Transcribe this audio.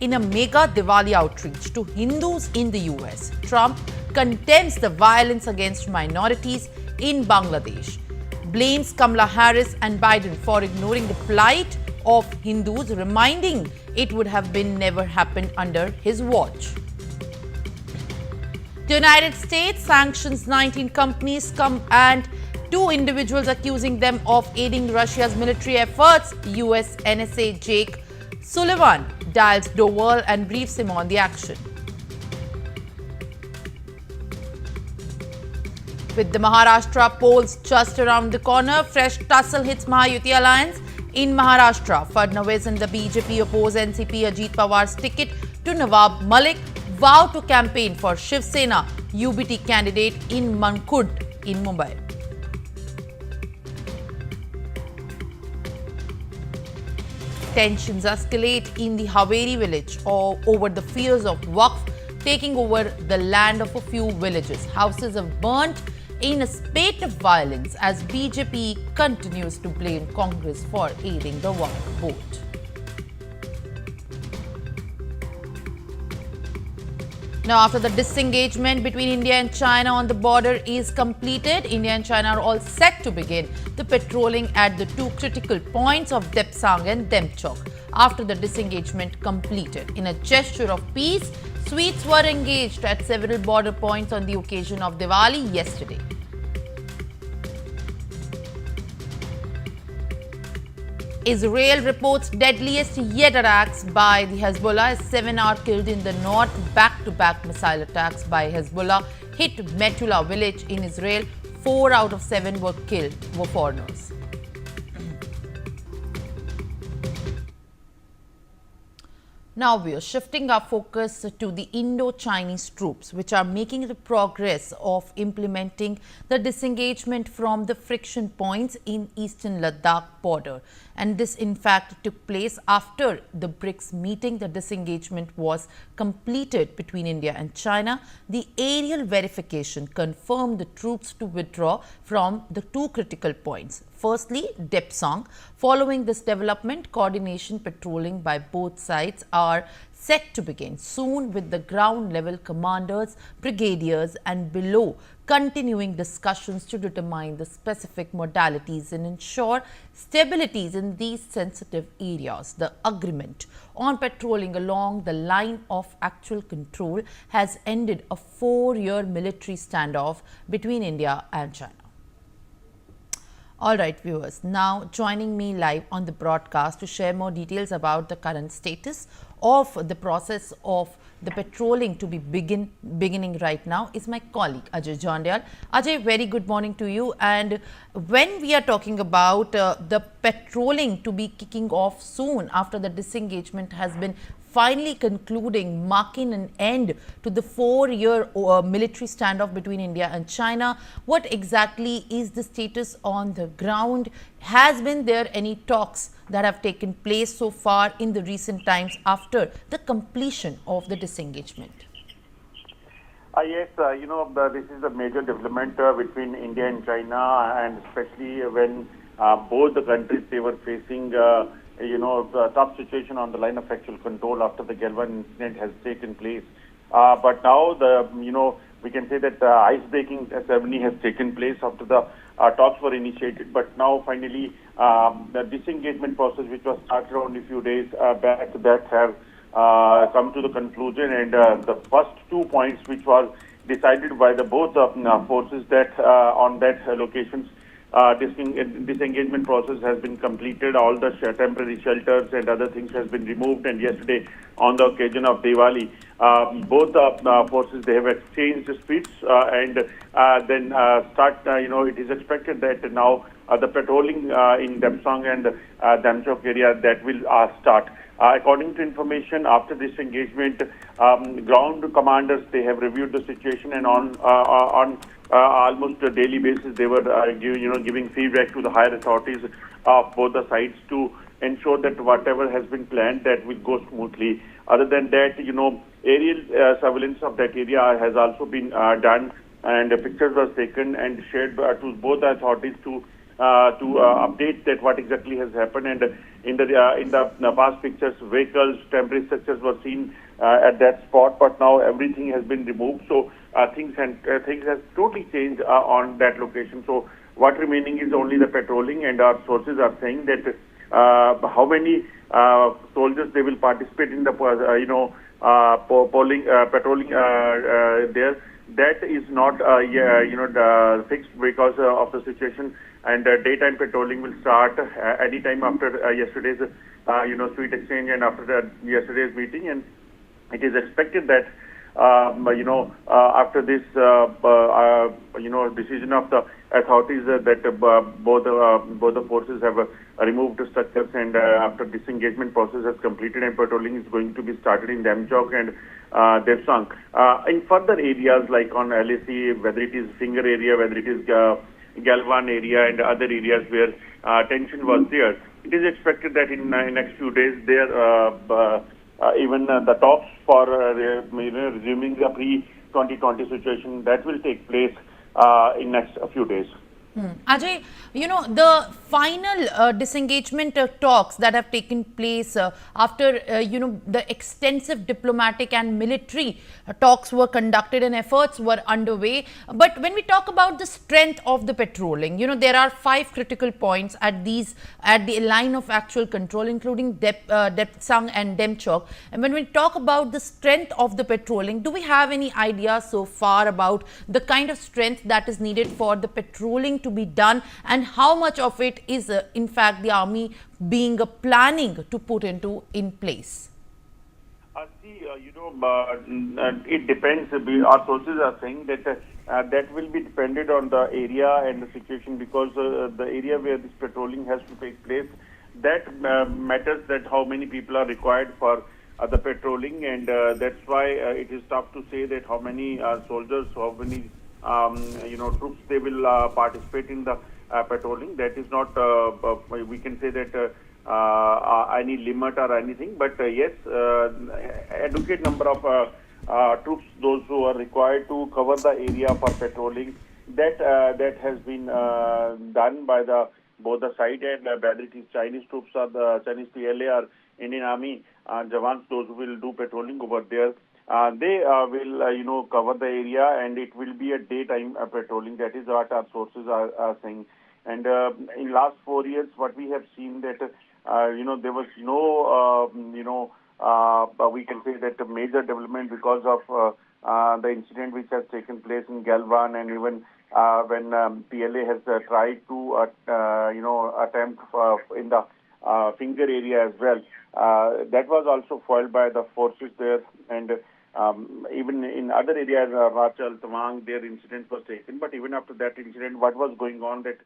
in a mega Diwali outreach to Hindus in the US. Trump condemns the violence against minorities in Bangladesh, blames Kamala Harris and Biden for ignoring the plight of Hindus, reminding it would have been never happened under his watch. The United States sanctions 19 companies and 2 individuals, accusing them of aiding Russia's military efforts. US NSA Jake Sullivan dials Doval and briefs him on the action. With the Maharashtra polls just around the corner, fresh tussle hits Mahayuti alliance in Maharashtra. Fadnavis and the BJP oppose NCP Ajit Pawar's ticket to Nawab Malik, vow to campaign for Shiv Sena UBT candidate in Mankud in Mumbai. Tensions escalate in the Haveri village over the fears of Waqf taking over the land of a few villages. Houses have burnt in a spate of violence as BJP continues to blame Congress for aiding the Waqf vote. Now, after the disengagement between India and China on the border is completed, India and China are all set to begin the patrolling at the 2 critical points of Depsang and Demchok. After the disengagement completed, in a gesture of peace, sweets were engaged at several border points on the occasion of Diwali yesterday. Israel reports deadliest yet attacks by the Hezbollah. 7 are killed in the north. Back-to-back missile attacks by Hezbollah hit Metula village in Israel. 4 out of 7 were killed were foreigners. Now we are shifting our focus to the Indo-Chinese troops, which are making the progress of implementing the disengagement from the friction points in eastern Ladakh border. And this in fact took place after the BRICS meeting. The disengagement was completed between India and China. The aerial verification confirmed the troops to withdraw from the 2 critical points. Firstly, Depsang. Following this development, coordination patrolling by both sides are set to begin soon, with the ground level commanders, brigadiers and below continuing discussions to determine the specific modalities and ensure stabilities in these sensitive areas. The agreement on patrolling along the line of actual control has ended a 4-year military standoff between India and China. All right, viewers, now joining me live on the broadcast to share more details about the current status of the process of the patrolling to be beginning right now is my colleague Ajay Jandal. Ajay, very good morning to you. And when we are talking about the patrolling to be kicking off soon after the disengagement has been finally concluding, marking an end to the 4-year military standoff between India and China, what exactly is the status on the ground? Has been there any talks that have taken place so far in the recent times after the completion of the disengagement? Yes, this is a major development between India and China, and especially when both the countries, they were facing the tough situation on the line of actual control after the Galwan incident has taken place. But now we can say that ice-breaking ceremony has taken place after the talks were initiated. But now finally the disengagement process, which was started only a few days back, that have come to the conclusion. And the first 2 points, which was decided by the both forces, that on that locations, disengagement process has been completed. All the temporary shelters and other things has been removed. And yesterday, on the occasion of Diwali, both the forces, they have exchanged speeds and then start. It is expected that now the patrolling in Depsang and Damchok area, that will start. According to information, after this engagement, ground commanders, they have reviewed the situation, and on almost a daily basis, they were giving feedback to the higher authorities of both the sides to ensure that whatever has been planned, that will go smoothly. Other than that, aerial surveillance of that area has also been done, and pictures were taken and shared to both the authorities to update that what exactly has happened. And in the past pictures, vehicles, temporary structures were seen at that spot, but now everything has been removed. So things have totally changed on that location. So what remaining is only the patrolling, and our sources are saying that how many soldiers they will participate in the patrolling there. That is not fixed because of the situation, and daytime patrolling will start anytime after yesterday's sweet exchange and after yesterday's meeting, and it is expected that after this decision of the authorities that both the forces have removed structures, and after disengagement process has completed and patrolling is going to be started in Damchok and Devsang. In further areas like on LAC, whether it is Finger area, whether it is Galwan area and other areas where tension was there, it is expected that in next few days there even the talks for resuming the pre-2020 situation that will take place in next few days. Ajay, the final disengagement talks that have taken place after, the extensive diplomatic and military talks were conducted and efforts were underway. But when we talk about the strength of the patrolling, there are 5 critical points at the line of actual control, including Depsang and Demchok. And when we talk about the strength of the patrolling, do we have any idea so far about the kind of strength that is needed for the patrolling to be done, and how much of it is in fact the army being planning to put in place? It depends. Our sources are saying that that will be dependent on the area and the situation, because the area where this patrolling has to take place, that matters, that how many people are required for the patrolling, and that's why it is tough to say that how many soldiers, how many troops they will participate in the patrolling. That is not we can say that any limit or anything, but yes, adequate number of troops, those who are required to cover the area for patrolling, that has been done by both the side, and whether it is Chinese troops or the Chinese PLA or Indian Army Jawans, those who will do patrolling over there. They will, cover the area, and it will be a daytime patrolling. That is what our sources are saying. And in last 4 years, what we have seen that, there was no, we can say that a major development because of the incident which has taken place in Galwan, and even when PLA has tried to, attempt in the Finger area as well. That was also foiled by the forces there, and even in other areas, Rachal, Tawang, their incident was taken. But even after that incident, what was going on, that